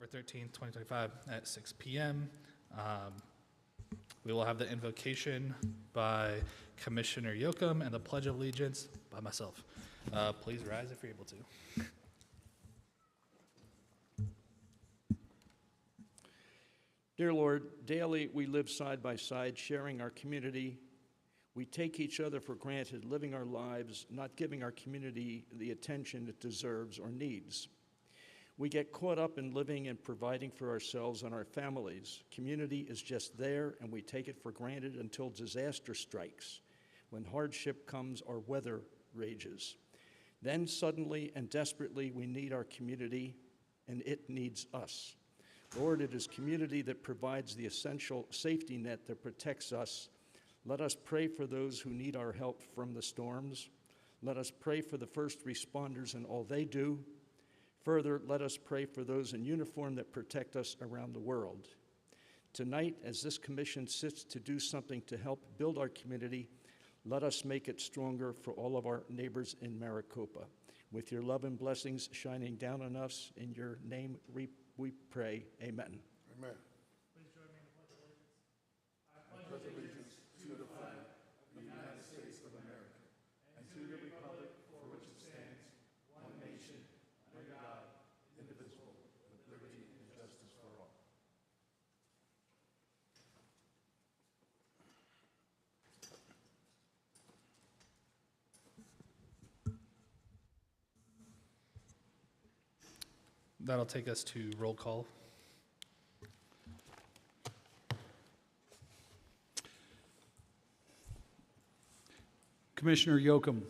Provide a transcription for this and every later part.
November 13th, 2025 at 6 p.m. We will have the invocation by Commissioner Yoakum and the Pledge of Allegiance by myself. Please rise if you're able to. Dear Lord, daily we live side by side, sharing our community. We take each other for granted, living our lives, not giving our community the attention it deserves or needs. We get caught up in living and providing for ourselves and our families. Community is just there, and we take it for granted until disaster strikes, when hardship comes or weather rages. Then suddenly and desperately we need our community, and it needs us. Lord, it is community that provides the essential safety net that protects us. Let us pray for those who need our help from the storms. Let us pray for the first responders and all they do. Further, let us pray for those in uniform that protect us around the world. Tonight, as this commission sits to do something to help build our community, let us make it stronger for all of our neighbors in Maricopa. With your love and blessings shining down on us, in your name we pray, amen. Amen. Please join me in the Pledge of Allegiance. I pledge allegiance to the flag of the United States of America and to the republic for which it stands, one nation, under God, indivisible, with liberty and justice for all. That'll take us to roll call. Commissioner Yoakum.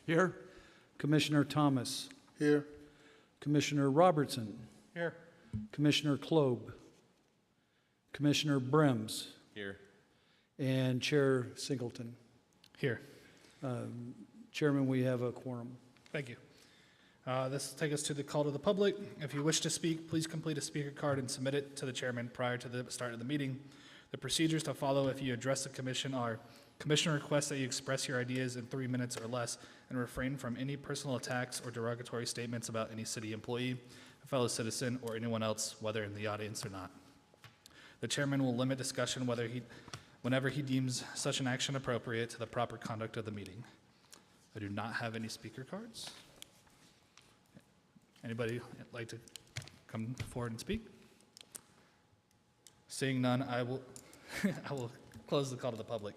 Here? Commissioner Thomas. Here. Commissioner Robertson. Here. Commissioner Klob. Commissioner Brems. Here. And Chair Singleton. Here. Chairman, we have a quorum. Thank you. This will take us to the call to the public. If you wish to speak, please complete a speaker card and submit it to the chairman prior to the start of the meeting. The procedures to follow if you address the commission are: Commissioner requests that you express your ideas in 3 minutes or less and refrain from any personal attacks or derogatory statements about any city employee, a fellow citizen, or anyone else, whether in the audience or not. The chairman will limit discussion whenever he deems such an action appropriate to the proper conduct of the meeting. I do not have any speaker cards. Anybody like to come forward and speak? Seeing none, I will I will close the call to the public.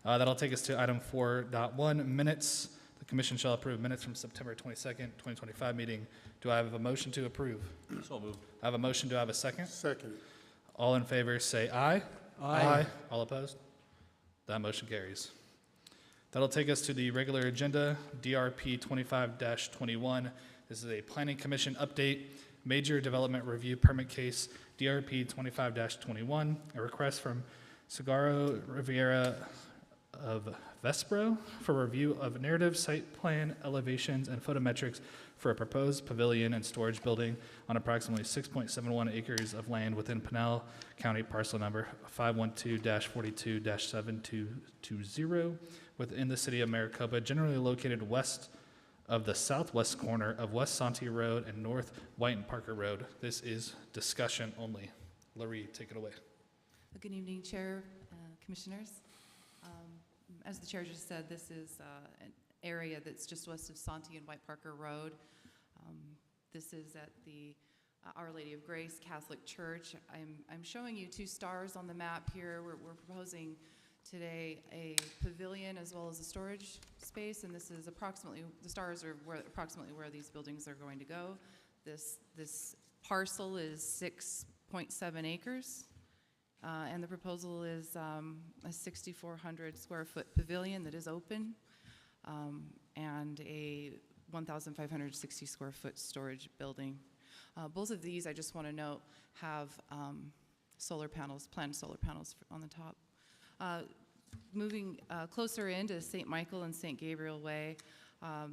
That'll take us to item 4.1, minutes. The commission shall approve minutes from September 22nd, 2025 meeting. Do I have a motion to approve? So moved. I have a motion. Do I have a second? Second. All in favor say aye. Aye. All opposed? That motion carries. That'll take us to the regular agenda, DRP 25-21. This is a Planning Commission update, Major Development Review Permit Case, DRP 25-21, a request from Sagaro Riviera of Vespro for review of narrative site plan elevations and photometrics for a proposed pavilion and storage building on approximately 6.71 acres of land within Pinal County, parcel number 512-42-7220, within the city of Maricopa, generally located west of the southwest corner of West Santee Road and North White and Parker Road. This is discussion only. Larry, take it away. Good evening, Chair, Commissioners. As the Chair just said, this is an area that's just west of Santee and White Parker Road. This is at the Our Lady of Grace Catholic Church. I'm showing you 2 stars on the map here. We're proposing today a pavilion as well as a storage space, and this is approximately, the stars are approximately where these buildings are going to go. This parcel is 6.7 acres, and the proposal is a 6,400 square foot pavilion that is open, and a 1,560 square foot storage building. Both of these, I just want to note, have solar panels, planned solar panels on the top. Moving closer into St. Michael and St. Gabriel Way,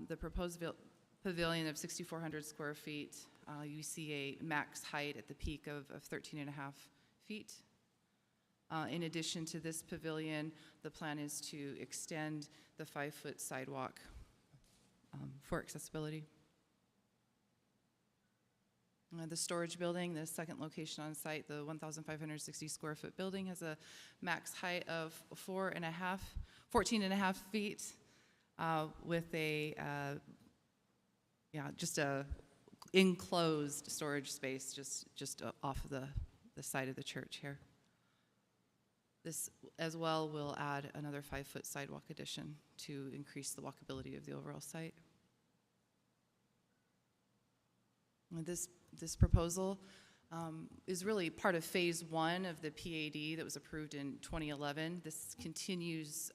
the proposed pavilion of 6,400 square feet, you see a max height at the peak of 13.5 feet. In addition to this pavilion, the plan is to extend the 5-foot sidewalk for accessibility. The storage building, the second location on site, the 1,560 square foot building, has a max height of 14 and a half feet with a, just a enclosed storage space just off of the side of the church here. This as well will add another 5-foot sidewalk addition to increase the walkability of the overall site. This proposal is really part of phase 1 of the PAD that was approved in 2011. This continues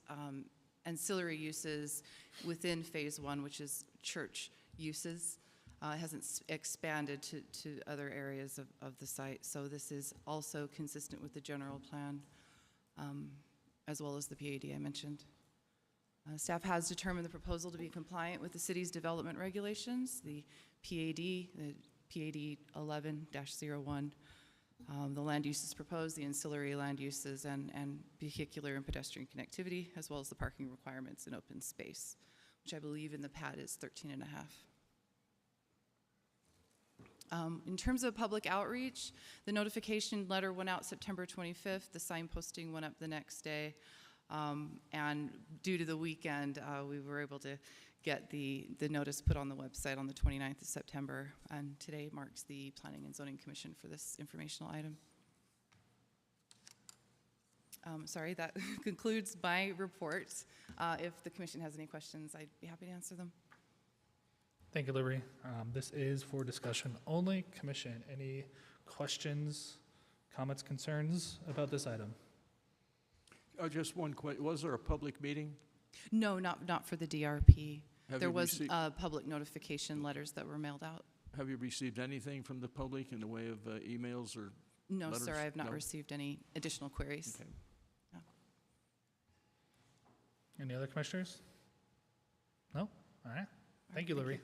ancillary uses within phase 1, which is church uses. It hasn't expanded to other areas of the site. So this is also consistent with the general plan, as well as the PAD I mentioned. Staff has determined the proposal to be compliant with the city's development regulations, the PAD 11-01. The land uses proposed, the ancillary land uses, and vehicular and pedestrian connectivity, as well as the parking requirements and open space, which I believe in the PAD is 13 and a half. In terms of public outreach, the notification letter went out September 25th. The sign posting went up the next day. And due to the weekend, we were able to get the notice put on the website on the 29th of September. And today marks the Planning and Zoning Commission for this informational item. Sorry, that concludes my report. If the commission has any questions, I'd be happy to answer them. Thank you, Liberty. This is for discussion only. Commission, any questions, comments, concerns about this item? Just one question. Was there a public meeting? No, not for the DRP. Have There you was received- public notification letters that were mailed out. Have you received anything from the public in the way of emails or? No, sir, Letters? I have not No? received any additional queries. Okay. Any other commissioners? No? All right. Thank you, Liberty.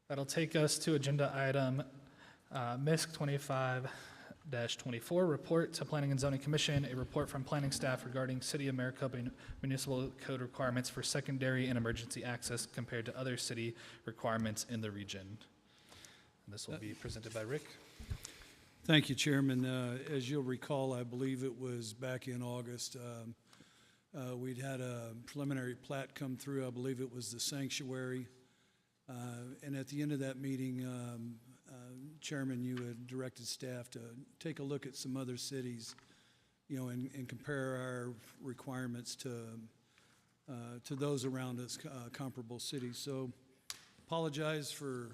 That'll take us to agenda item MISC 25-24, report to Planning and Zoning Commission, a report from planning staff regarding City of Maricopa municipal code requirements for secondary and emergency access compared to other city requirements in the region. And this will be presented by Rick. Thank you, Chairman. As you'll recall, I believe it was back in August, we'd had a preliminary plat come through. I believe it was the sanctuary. And at the end of that meeting, Chairman, you had directed staff to take a look at some other cities, and compare our requirements to those around us, comparable cities. So apologize for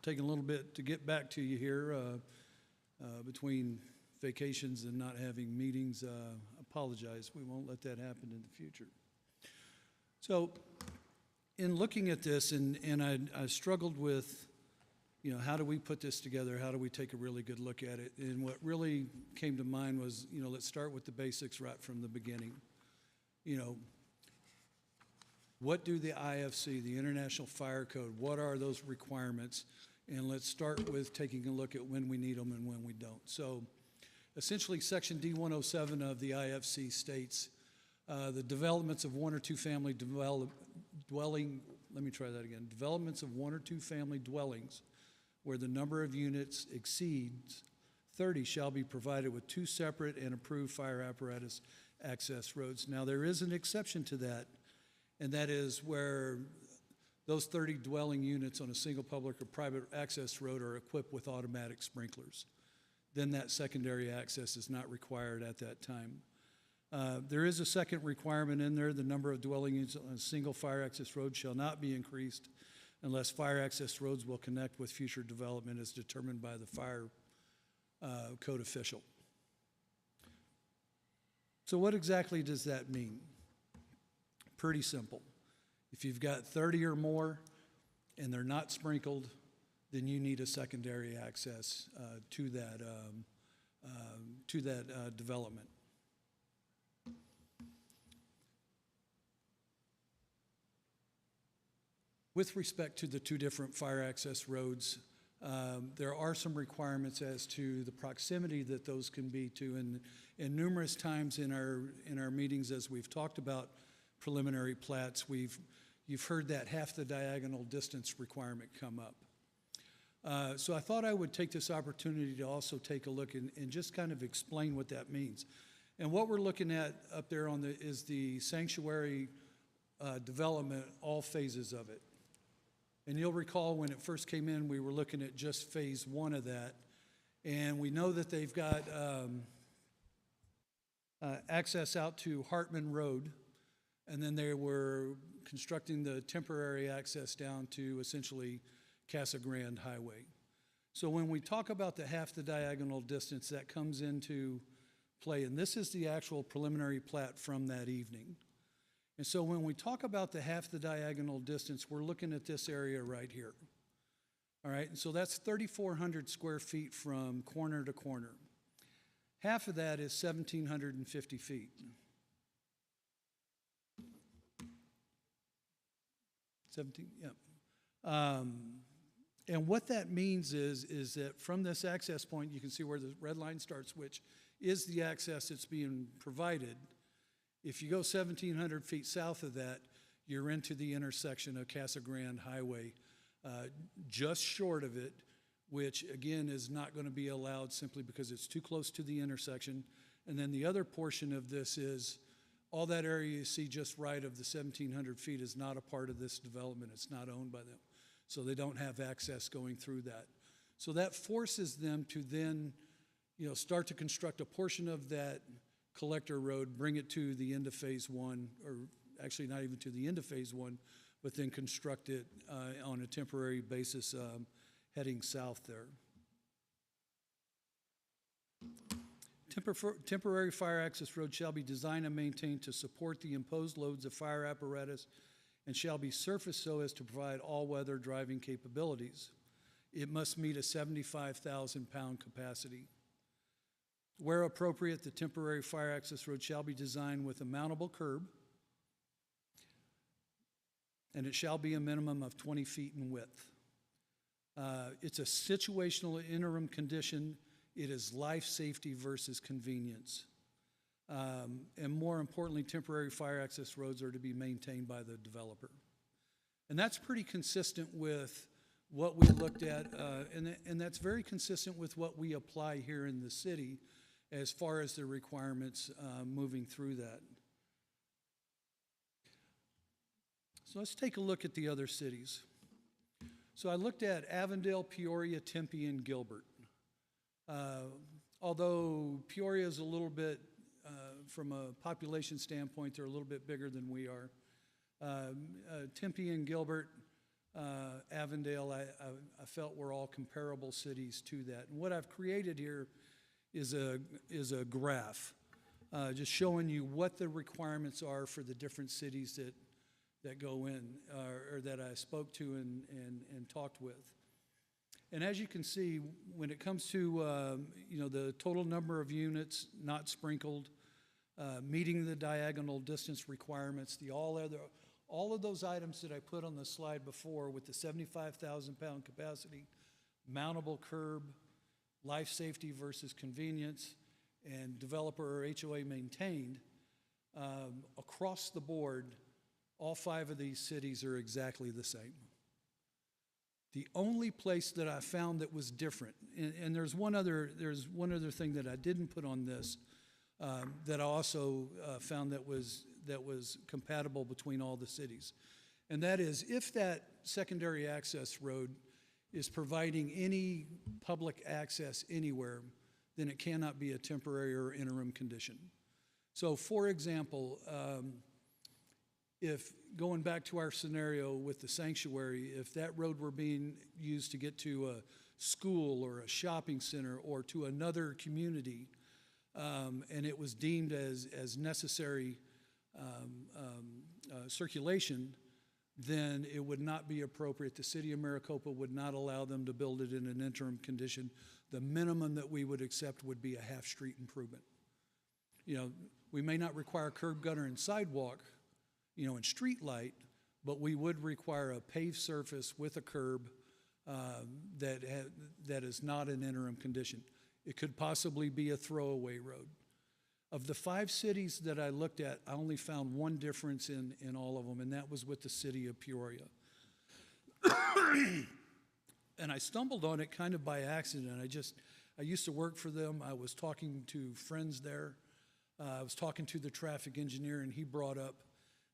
taking a little bit to get back to you here between vacations and not having meetings. Apologize. We won't let that happen in the future. So in looking at this, and I struggled with, how do we put this together? How do we take a really good look at it? And what really came to mind was, let's start with the basics right from the beginning. What do the IFC, the International Fire Code, what are those requirements? And let's start with taking a look at when we need them and when we don't. So essentially, Section D107 of the IFC states the developments of one or two family developments of one or two family dwellings where the number of units exceeds 30 shall be provided with two separate and approved fire apparatus access roads. Now, there is an exception to that, and that is where those 30 dwelling units on a single public or private access road are equipped with automatic sprinklers. Then that secondary access is not required at that time. There is a second requirement in there. The number of dwelling units on a single fire access road shall not be increased unless fire access roads will connect with future development as determined by the fire code official. So what exactly does that mean? Pretty simple. If you've got 30 or more and they're not sprinkled, then you need a secondary access to that development. With respect to the two different fire access roads, there are some requirements as to the proximity that those can be to, and numerous times in our meetings as we've talked about preliminary plats, you've heard that half the diagonal distance requirement come up. So I thought I would take this opportunity to also take a look and just kind of explain what that means. And what we're looking at up there is the sanctuary development, all phases of it. And you'll recall when it first came in, we were looking at just phase 1 of that. And we know that they've got access out to Hartman Road, and then they were constructing the temporary access down to essentially Casa Grande Highway. So when we talk about the half the diagonal distance, that comes into play, and this is the actual preliminary plat from that evening. And so when we talk about the half the diagonal distance, we're looking at this area right here. All right, and so that's 3,400 square feet from corner to corner. Half of that is 1,750 feet. 17, yeah. And what that means is that from this access point, you can see where the red line starts, which is the access that's being provided. If you go 1,700 feet south of that, you're into the intersection of Casa Grande Highway, just short of it, which again is not going to be allowed simply because it's too close to the intersection. And then the other portion of this is all that area you see just right of the 1,700 feet is not a part of this development. It's not owned by them. So they don't have access going through that. So that forces them to then, start to construct a portion of that collector road, bring it to the end of phase 1, or actually not even to the end of phase 1, but then construct it on a temporary basis heading south there. Temporary fire access road shall be designed and maintained to support the imposed loads of fire apparatus and shall be surfaced so as to provide all-weather driving capabilities. It must meet a 75,000-pound capacity. Where appropriate, the temporary fire access road shall be designed with a mountable curb, and it shall be a minimum of 20 feet in width. It's a situational interim condition. It is life safety versus convenience. And more importantly, temporary fire access roads are to be maintained by the developer. And that's pretty consistent with what we looked at, and that's very consistent with what we apply here in the city as far as the requirements moving through that. So let's take a look at the other cities. So I looked at Avondale, Peoria, Tempe, and Gilbert. Although Peoria is a little bit, from a population standpoint, they're a little bit bigger than we are. Tempe and Gilbert, Avondale, I felt were all comparable cities to that. And what I've created here is a graph, just showing you what the requirements are for the different cities that go in, or that I spoke to and talked with. And as you can see, when it comes to the total number of units not sprinkled, meeting the diagonal distance requirements, all of those items that I put on the slide before with the 75,000-pound capacity, mountable curb, life safety versus convenience, and developer or HOA maintained, across the board, all 5 of these cities are exactly the same. The only place that I found that was different, and there's one other thing that I didn't put on this that I also found that was compatible between all the cities, and that is if that secondary access road is providing any public access anywhere, then it cannot be a temporary or interim condition. So, for example, if going back to our scenario with the sanctuary, if that road were being used to get to a school or a shopping center or to another community, and it was deemed as necessary circulation, then it would not be appropriate. The city of Maricopa would not allow them to build it in an interim condition. The minimum that we would accept would be a half-street improvement. We may not require curb, gutter, and sidewalk, and street light, but we would require a paved surface with a curb that is not an interim condition. It could possibly be a throwaway road. Of the 5 cities that I looked at, I only found one difference in all of them, and that was with the city of Peoria. And And I stumbled on it kind of by accident. I used to work for them. I was talking to friends there. I was talking to the traffic engineer, and he brought up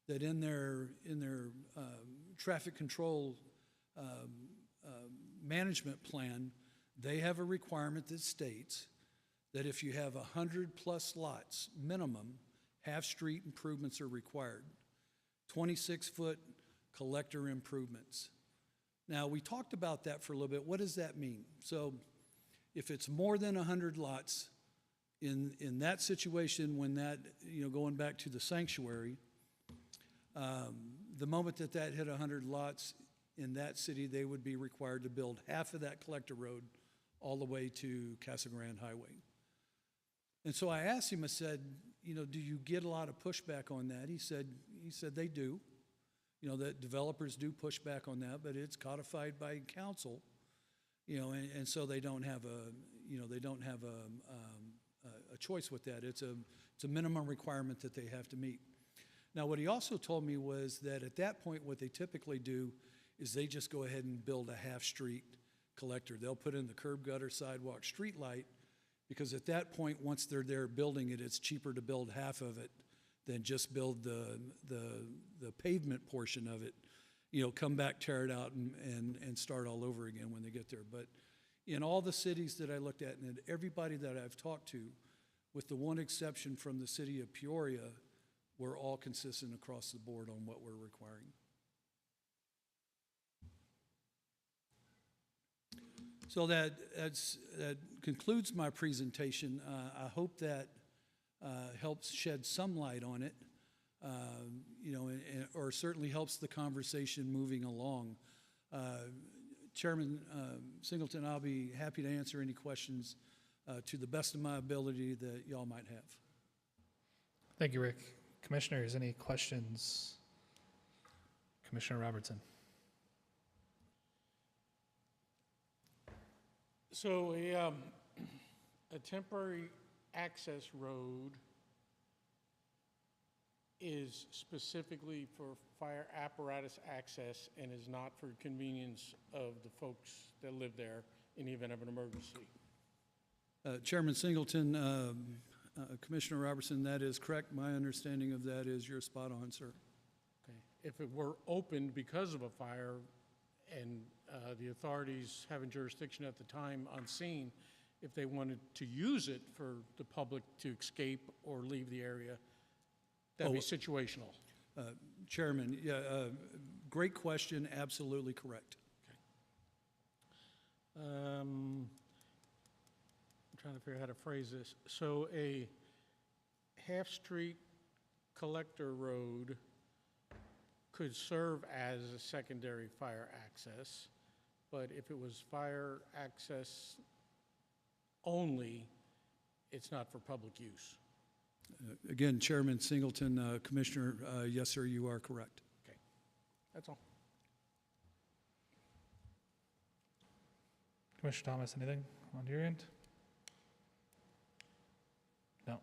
that in their traffic control management plan, they have a requirement that states that if you have 100+ lots, minimum, half-street improvements are required. 26-foot collector improvements. Now, we talked about that for a little bit. What does that mean? So if it's more than 100 lots, in that situation, when that, going back to the sanctuary, the moment that hit 100 lots in that city, they would be required to build half of that collector road all the way to Casa Grande Highway. And so I asked him, I said, do you get a lot of pushback on that? He said they do. That developers do push back on that, but it's codified by council, and so they don't have a choice with that. It's a minimum requirement that they have to meet. Now, what he also told me was that at that point, what they typically do is they just go ahead and build a half-street collector. They'll put in the curb, gutter, sidewalk, street light, because at that point, once they're there building it, it's cheaper to build half of it than just build the pavement portion of it. Come back, tear it out, and start all over again when they get there. But in all the cities that I looked at, and everybody that I've talked to, with the one exception from the city of Peoria, we're all consistent across the board on what we're requiring. So that concludes my presentation. I hope that helps shed some light on it, or certainly helps the conversation moving along. Chairman Singleton, I'll be happy to answer any questions to the best of my ability that y'all might have. Thank you, Rick. Commissioners, any questions? Commissioner Robertson. So a temporary access road is specifically for fire apparatus access and is not for convenience of the folks that live there in the event of an emergency. Chairman Singleton, Commissioner Robertson, that is correct. My understanding of that is you're spot on, sir. Okay. If it were opened because of a fire and the authorities having jurisdiction at the time on scene, if they wanted to use it for the public to escape or leave the area, that'd be situational. Chairman, great question, absolutely correct. Okay. I'm trying to figure out how to phrase this. So a half-street collector road could serve as a secondary fire access, but if it was fire access only, it's not for public use. Again, Chairman Singleton, Commissioner, yes, sir, you are correct. Okay, that's all. Commissioner Thomas, anything on your end? No.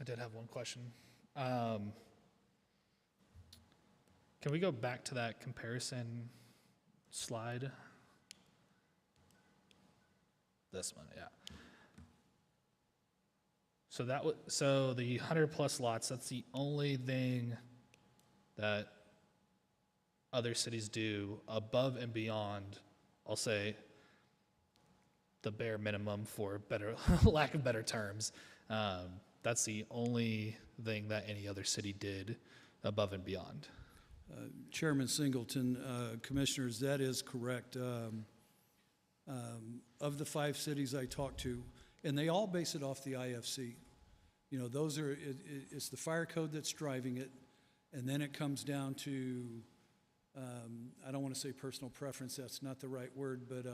I did have one question. Can we go back to that comparison slide? This one, yeah. So so the 100+ lots, that's the only thing that other cities do above and beyond, I'll say, the bare minimum for better lack of better terms. That's the only thing that any other city did above and beyond. Chairman Singleton, Commissioners, that is correct. Of the 5 cities I talked to, and they all base it off the IFC. Those are, it's the fire code that's driving it, and then it comes down to, I don't want to say personal preference, that's not the right word, but,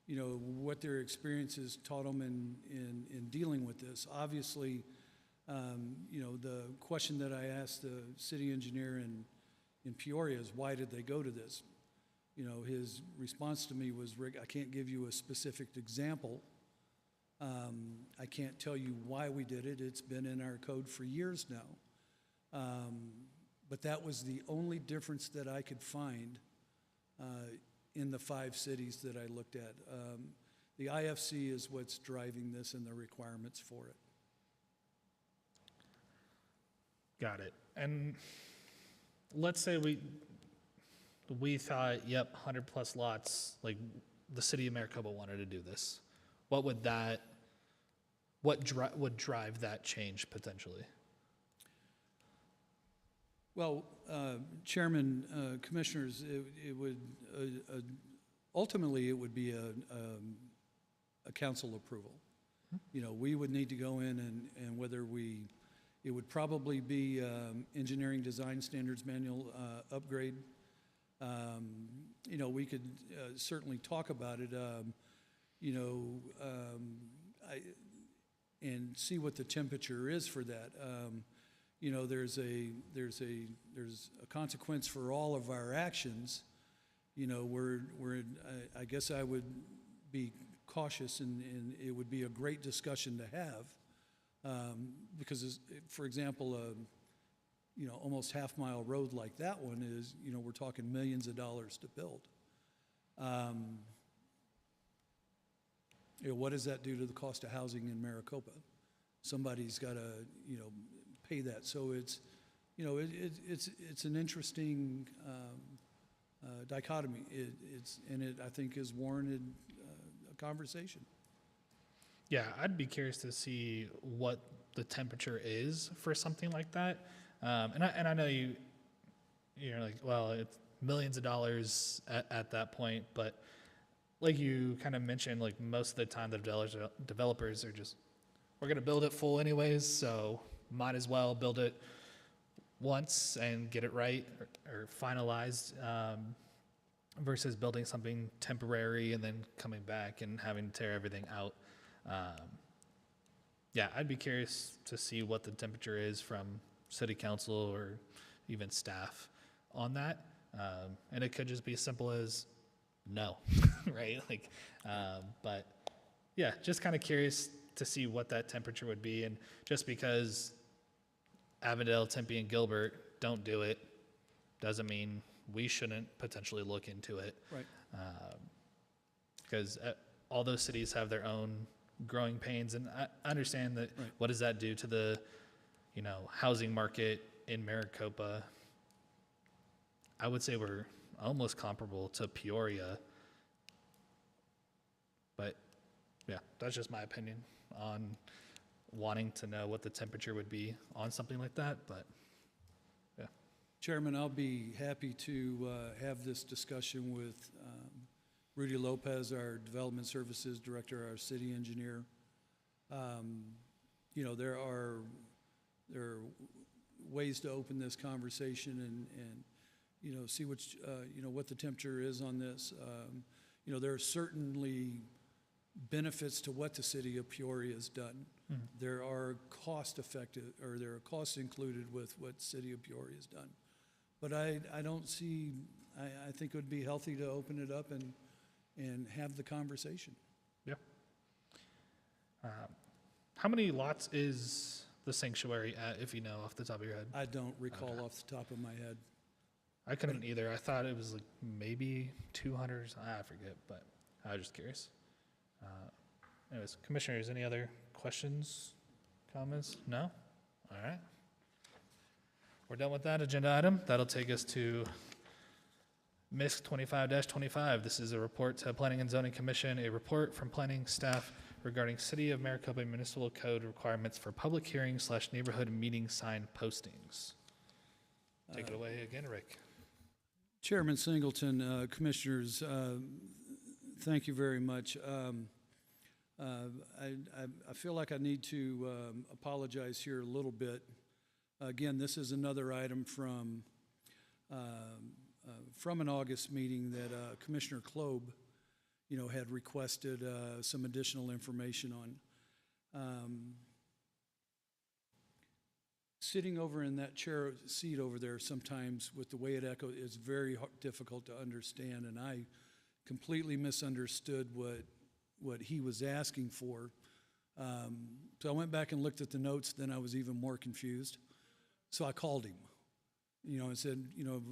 what their experiences taught them in dealing with this. Obviously, the question that I asked the city engineer in Peoria is, why did they go to this? His response to me was, Rick, I can't give you a specific example. I can't tell you why we did it. It's been in our code for years now. But that was the only difference that I could find in the 5 cities that I looked at. The IFC is what's driving this and the requirements for it. Got it. And let's say we thought, yep, 100+ lots, like the city of Maricopa wanted to do this. What would drive that change potentially? Well, Chairman, Commissioners, it would, ultimately, it would be a council approval. You know, we would need to go in and whether it would probably be engineering design standards manual upgrade. You know, we could certainly talk about it, you know, and see what the temperature is for that. You know, there's a consequence for all of our actions. You know, I guess I would be cautious, and it would be a great discussion to have, because, for example, you know, almost half-mile road like that one is, you know, we're talking millions of dollars to build. You know, what does that do to the cost of housing in Maricopa? Somebody's got to, you know, pay that. So it's, you know, it's an interesting dichotomy. I think is warranted a conversation. Yeah, I'd be curious to see what the temperature is for something like that. And I know you're like, well, it's millions of dollars at that point, but like you kind of mentioned, like most of the time the developers are just, we're going to build it full anyways, so might as well build it once and get it right or finalized, versus building something temporary and then coming back and having to tear everything out. Yeah, I'd be curious to see what the temperature is from city council or even staff on that. And it could just be as simple as no, right? Like, but yeah, just kind of curious to see what that temperature would be. And just because Avondale, Tempe, and Gilbert don't do it doesn't mean we shouldn't potentially look into it. Right. Because all those cities have their own growing pains, and I understand that. Right. What does that do to the, you know, housing market in Maricopa? I would say we're almost comparable to Peoria, but yeah, that's just my opinion on wanting to know what the temperature would be on something like that. But yeah, Chairman, I'll be happy to have this discussion with Rudy Lopez, our Development Services Director, our city engineer. You know, there are ways to open this conversation and you know, see which, you know, what the temperature is on this. You know, there are certainly benefits to what the city of Peoria has done. Mm-hmm. There are there are costs included with what city of Peoria has done. But I don't see, I think it would be healthy to open it up and have the conversation. yeah. How many lots is the sanctuary at, if you know off the top of your head? I don't recall Okay. off the top of my head. I couldn't either. I thought it was like maybe 200. I forget, but I was just curious. Anyways, commissioners, any other questions, comments? No? All right. We're done with that agenda item. That'll take us to MISC 25-25. This is a report to Planning and Zoning Commission, a report from planning staff regarding City of Maricopa Municipal Code requirements for public hearings / neighborhood meeting sign postings. Take it away again, Rick. Chairman Singleton, Commissioners, thank you very much. I feel like I need to apologize here a little bit. Again, this is another item from an August meeting that Commissioner Klob, you know, had requested some additional information on. Sitting over in that chair seat over there, sometimes with the way it echoes, it's very difficult to understand, and I completely misunderstood what he was asking for. So I went back and looked at the notes, then I was even more confused. So I called him, you know, and said, you know,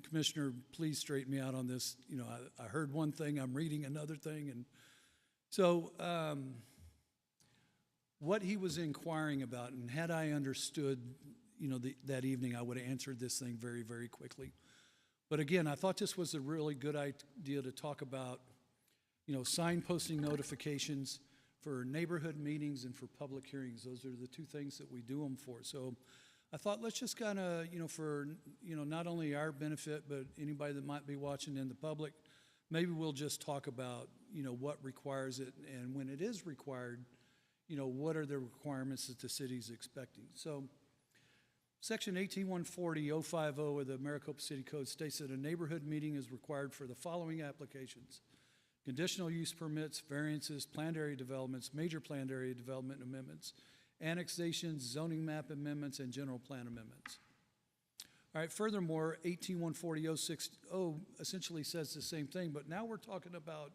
Commissioner, please straighten me out on this. You know, I heard one thing, I'm reading another thing. And so what he was inquiring about, and had I understood, you know, that evening, I would have answered this thing very, very quickly. But again, I thought this was a really good idea to talk about, you know, sign posting notifications for neighborhood meetings and for public hearings. Those are the two things that we do them for. So I thought let's just kind of, you know, for, you know, not only our benefit, but anybody that might be watching in the public, maybe we'll just talk about, you know, what requires it, and when it is required, you know, what are the requirements that the city's expecting. So Section 18140.050 of the Maricopa City Code states that a neighborhood meeting is required for the following applications: conditional use permits, variances, planned area developments, major planned area development amendments, annexations, zoning map amendments, and general plan amendments. All right, furthermore, 18140.060 essentially says the same thing, but now we're talking about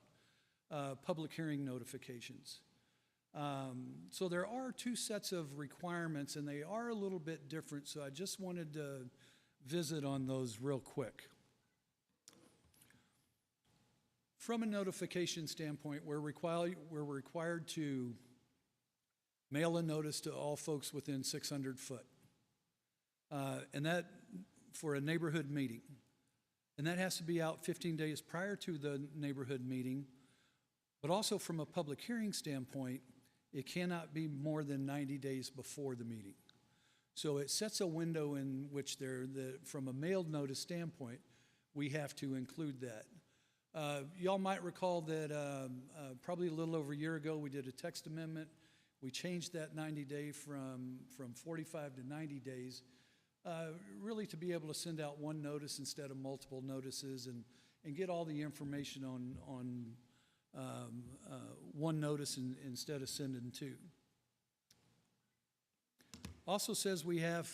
public hearing notifications. So there are two sets of requirements, and they are a little bit different, so I just wanted to visit on those real quick. From a notification standpoint, we're required to mail a notice to all folks within 600 foot, and that for a neighborhood meeting. And that has to be out 15 days prior to the neighborhood meeting, but also from a public hearing standpoint, it cannot be more than 90 days before the meeting. So it sets a window in which from a mailed notice standpoint, we have to include that. Y'all might recall that probably a little over a year ago, we did a text amendment. We changed that 90-day from 45 to 90 days, really to be able to send out one notice instead of multiple notices, and get all the information on one notice instead of sending two. Also says we have,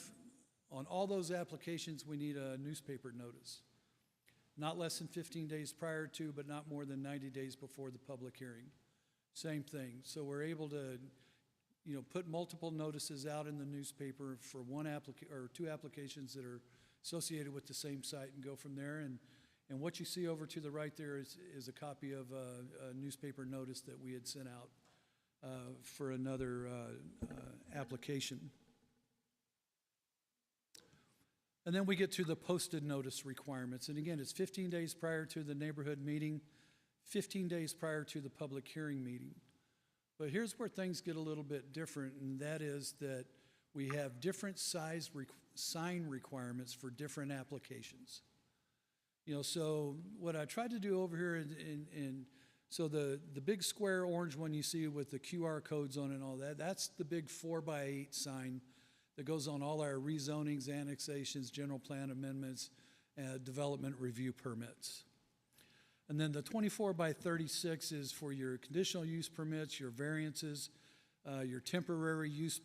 on all those applications, we need a newspaper notice. Not less than 15 days prior to, but not more than 90 days before the public hearing. Same thing. So we're able to, you know, put multiple notices out in the newspaper for or two applications that are associated with the same site, and go from there. And what you see over to the right there is a copy of a newspaper notice that we had sent out for another application. And then we get to the posted notice requirements. And again, it's 15 days prior to the neighborhood meeting, 15 days prior to the public hearing meeting. But here's where things get a little bit different, and that is that we have different size sign requirements for different applications. You know, so what I tried to do over here, so the big square orange one you see with the QR codes on it and all that, that's the big 4x8 sign that goes on all our rezonings, annexations, general plan amendments, development review permits. And then the 24x36 is for your conditional use permits, your variances, your temporary use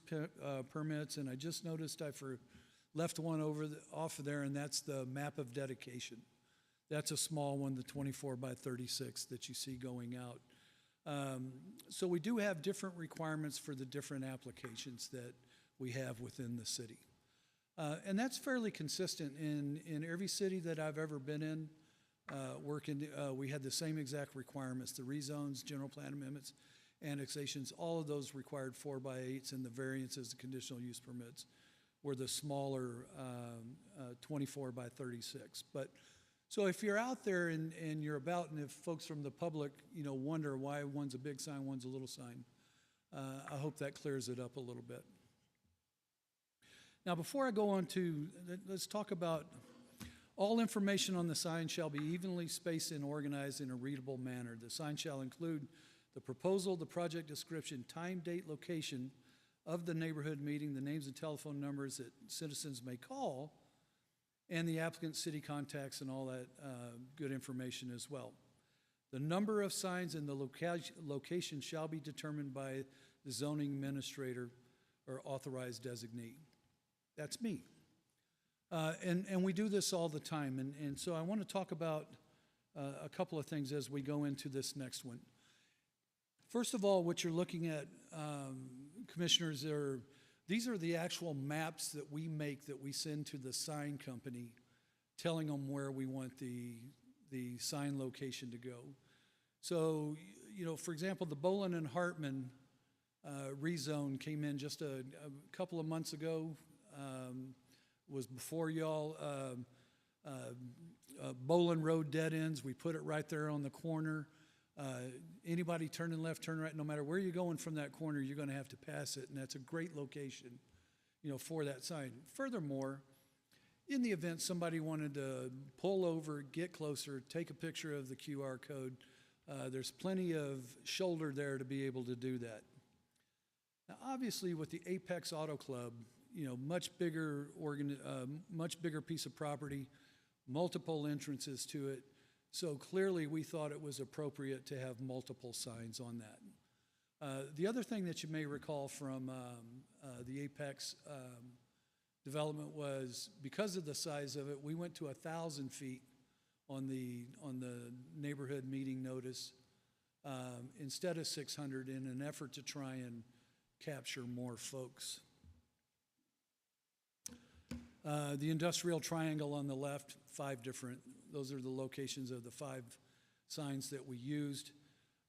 permits, and I just noticed I left one off of there, and that's the map of dedication. That's a small one, the 24x36 that you see going out. So we do have different requirements for the different applications that we have within the city. And that's fairly consistent in every city that I've ever been in. We had the same exact requirements: the rezones, general plan amendments, annexations, all of those required 4x8s, and the variances, the conditional use permits, were the smaller 24x36. But so if you're out there and you're about, and if folks from the public, you know, wonder why one's a big sign, one's a little sign, I hope that clears it up a little bit. Now, before I go on to, let's talk about all information on the sign shall be evenly spaced and organized in a readable manner. The sign shall include the proposal, the project description, time, date, location of the neighborhood meeting, the names and telephone numbers that citizens may call, and the applicant's city contacts and all that good information as well. The number of signs and the location shall be determined by the zoning administrator or authorized designee. That's me. And we do this all the time. And so I want to talk about a couple of things as we go into this next one. First of all, what you're looking at, commissioners, these are the actual maps that we make that we send to the sign company telling them where we want the sign location to go. So, you know, for example, the Bolin and Hartman rezone came in just a couple of months ago, was before y'all. Bolin Road dead ends, we put it right there on the corner. Anybody turning left, turn right, no matter where you're going from that corner, you're going to have to pass it, and that's a great location, you know, for that sign. Furthermore, in the event somebody wanted to pull over, get closer, take a picture of the QR code, there's plenty of shoulder there to be able to do that. Now, obviously, with the Apex Auto Club, you know, much bigger piece of property, multiple entrances to it. So clearly, we thought it was appropriate to have multiple signs on that. The other thing that you may recall from the Apex development was, because of the size of it, we went to 1,000 feet on the neighborhood meeting notice instead of 600 in an effort to try and capture more folks. The industrial triangle on the left, those are the locations of the 5 signs that we used.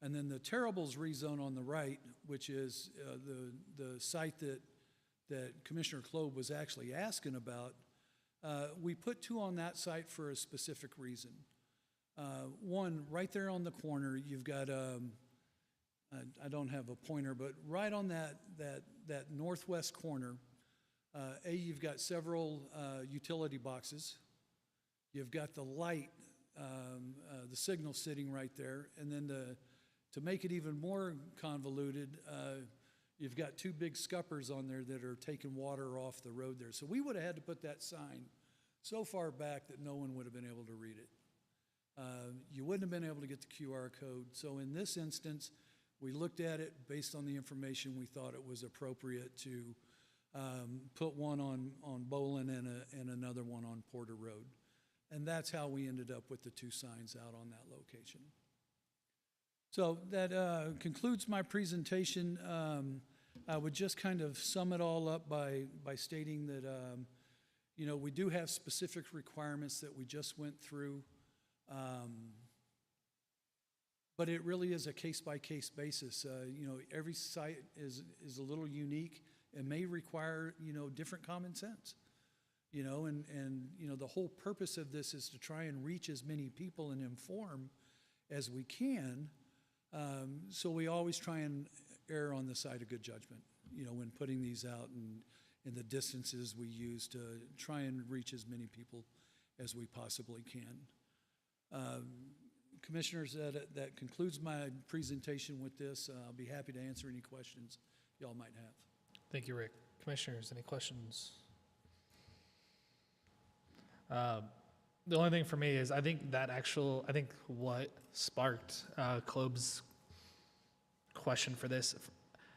And then the Terribles rezone on the right, which is the site that Commissioner Klob was actually asking about, we put 2 on that site for a specific reason. One, right there on the corner, you've got, I don't have a pointer, but right on that northwest corner, you've got several utility boxes. You've got the light, the signal sitting right there, and then to make it even more convoluted, you've got 2 big scuppers on there that are taking water off the road there. So we would have had to put that sign so far back that no one would have been able to read it. You wouldn't have been able to get the QR code. So in this instance, we looked at it based on the information. We thought it was appropriate to put one on Bolin and another one on Porter Road. And that's how we ended up with the 2 signs out on that location. So that concludes my presentation. I would just kind of sum it all up by stating that, you know, we do have specific requirements that we just went through. But it really is a case-by-case basis. You know, every site is a little unique and may require, you know, different common sense. You know, and you know, the whole purpose of this is to try and reach as many people and inform as we can. So we always try and err on the side of good judgment, you know, when putting these out and the distances we use to try and reach as many people as we possibly can. Commissioners, that concludes my presentation with this. I'll be happy to answer any questions y'all might have. Thank you, Rick. Commissioners, any questions? The only thing for me is I think what sparked Klob's question for this,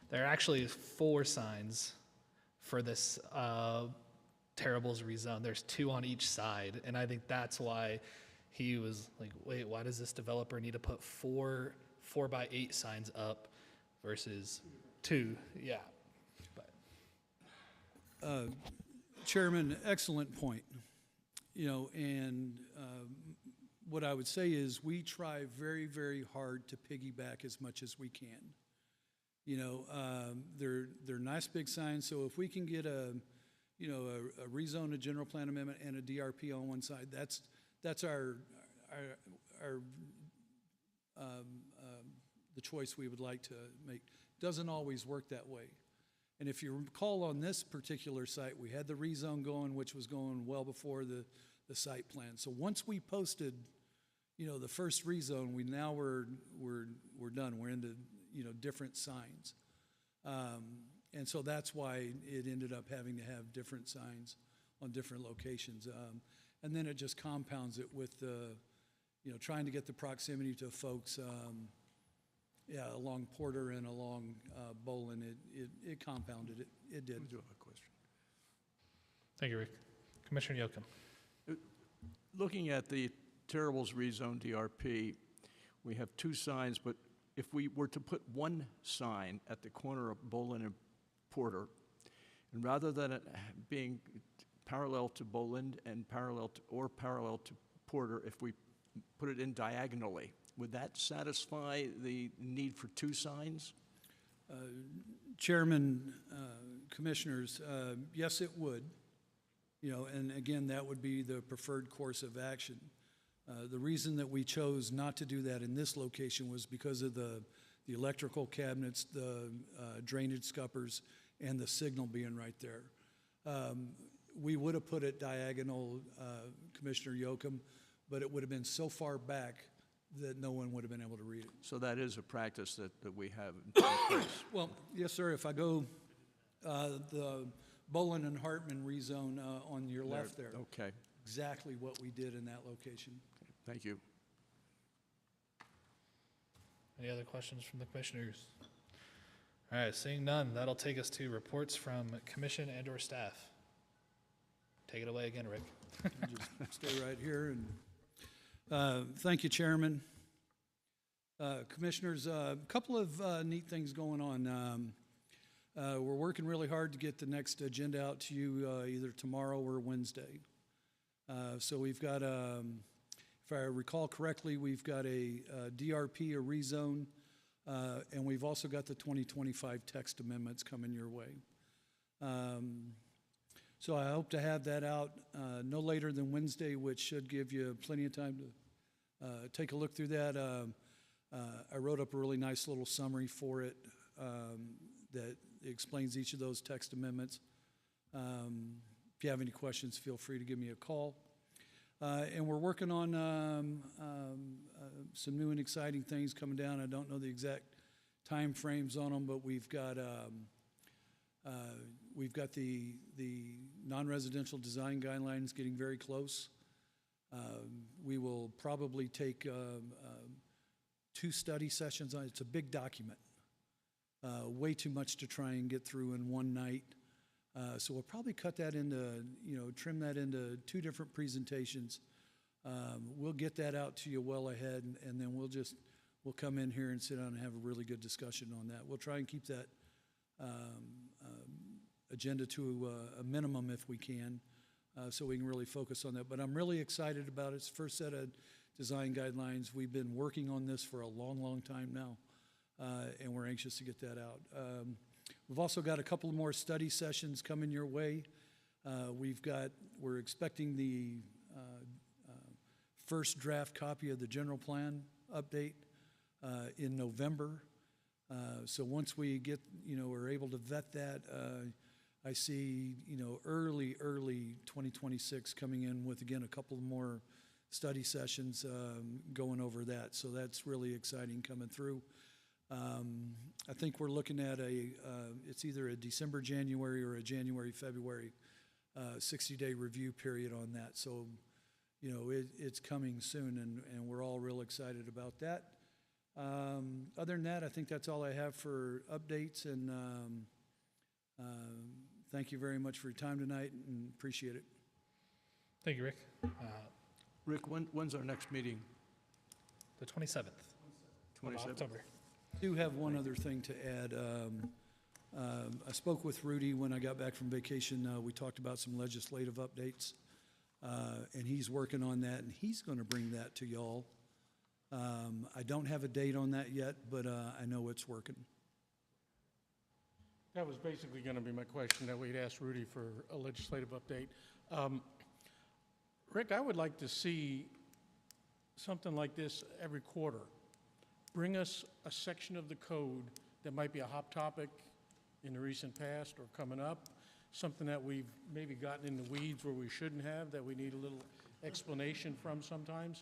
there are actually 4 signs for this Terribles rezone. There's 2 on each side, and I think that's why he was like, wait, why does this developer need to put 4 4x8 signs up versus 2? Yeah. But Chairman, excellent point. You know, and what I would say is we try very, very hard to piggyback as much as we can. You know, they're nice big signs. So if we can get a rezone, a general plan amendment, and a DRP on one side, that's our the choice we would like to make. Doesn't always work that way. And if you recall, on this particular site, we had the rezone going, which was going well before the site plan. So once we posted, you know, the first rezone, we're done. We're into, you know, different signs. And so that's why it ended up having to have different signs on different locations. And then it just compounds it with the, you know, trying to get the proximity to folks, along Porter and along Bolin. It compounded it. It did. I do have a question. thank you, Rick. Commissioner Yoakum. Looking at the Terribles rezone DRP, we have 2 signs, but if we were to put 1 sign at the corner of Bolin and Porter, and rather than it being parallel to Boland and parallel to Porter if we put it in diagonally. Would that satisfy the need for 2 signs? Chairman, Commissioners, yes, it would. And again, that would be the preferred course of action. The reason that we chose not to do that in this location was because of the electrical cabinets, the drainage scuppers, and the signal being right there. We would have put it diagonal, Commissioner Yocum, but it would have been so far back that no one would have been able to read it. So that is a practice that we have in place. Well, yes, sir. If I go the Boland and Hartman rezone on your left there, Okay, exactly what we did in that location. thank you. Any other questions from the commissioners? All right, seeing none, that'll take us to reports from commission and/or staff. Take it away again, Rick. Just stay right here. And thank you, Chairman. Commissioners, a couple of neat things going on. We're working really hard to get the next agenda out to you either tomorrow or Wednesday. So we've got, if I recall correctly, we've got a DRP, a rezone, and we've also got the 2025 text amendments coming your way. So I hope to have that out no later than Wednesday, which should give you plenty of time to take a look through that. I wrote up a really nice little summary for it that explains each of those text amendments. If you have any questions, feel free to give me a call. And we're working on some new and exciting things coming down. I don't know the exact time frames on them, but we've got the non-residential design guidelines getting very close. We will probably take 2 study sessions on it. It's a big document, way too much to try and get through in one night. So we'll probably cut that into, trim that into 2 different presentations. We'll get that out to you well ahead, and then we'll come in here and sit down and have a really good discussion on that. We'll try and keep that agenda to a minimum if we can, so we can really focus on that. But I'm really excited about it. It's the first set of design guidelines. We've been working on this for a long, long time now, and we're anxious to get that out. We've also got a couple more study sessions coming your way. We're expecting the first draft copy of the general plan update in November. So once we get, we're able to vet that, I see, early 2026 coming in with, again, a couple more study sessions going over that. So that's really exciting coming through. I think we're looking at it's either a December, January, or a January, February 60-day review period on that. So, it's coming soon, and we're all real excited about that. Other than that, I think that's all I have for updates, and thank you very much for your time tonight, and appreciate it. Thank you, Rick. Rick, when's our next meeting? The 27th of 27th? October. I do have one other thing to add. I spoke with Rudy when I got back from vacation. We talked about some legislative updates, and he's working on that, and he's going to bring that to y'all. I don't have a date on that yet, but I know it's working. That was basically going to be my question, that we'd ask Rudy for a legislative update. Rick, I would like to see something like this every quarter. Bring us a section of the code that might be a hot topic in the recent past or coming up, something that we've maybe gotten in the weeds where we shouldn't have, that we need a little explanation from sometimes.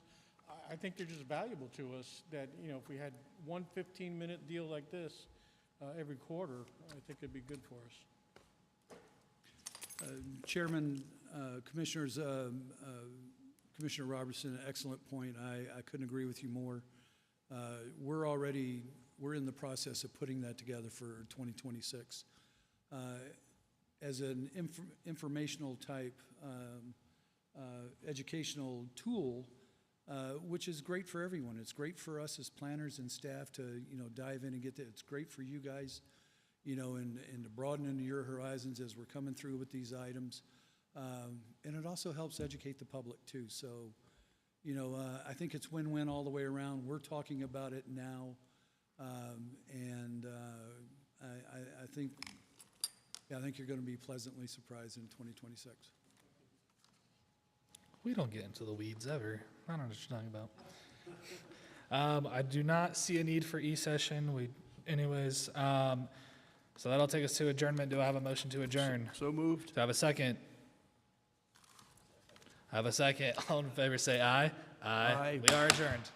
I think they're just valuable to us that, if we had one 15-minute deal like this every quarter, I think it'd be good for us. Chairman, Commissioners, Commissioner Robertson, excellent point. I couldn't agree with you more. We're in the process of putting that together for 2026. As an informational type educational tool, which is great for everyone. It's great for us as planners and staff to, dive in and get that. It's great for you guys, and to broaden into your horizons as we're coming through with these items. And it also helps educate the public too. So, I think it's win-win all the way around. We're talking about it now. And I think you're going to be pleasantly surprised in 2026. We don't get into the weeds ever. I don't know what you're talking about. I do not see a need for e-session. So that'll take us to adjournment. Do I have a motion to adjourn? So moved. Do I have a second? I have a second. All in favor say aye. Aye. We are adjourned.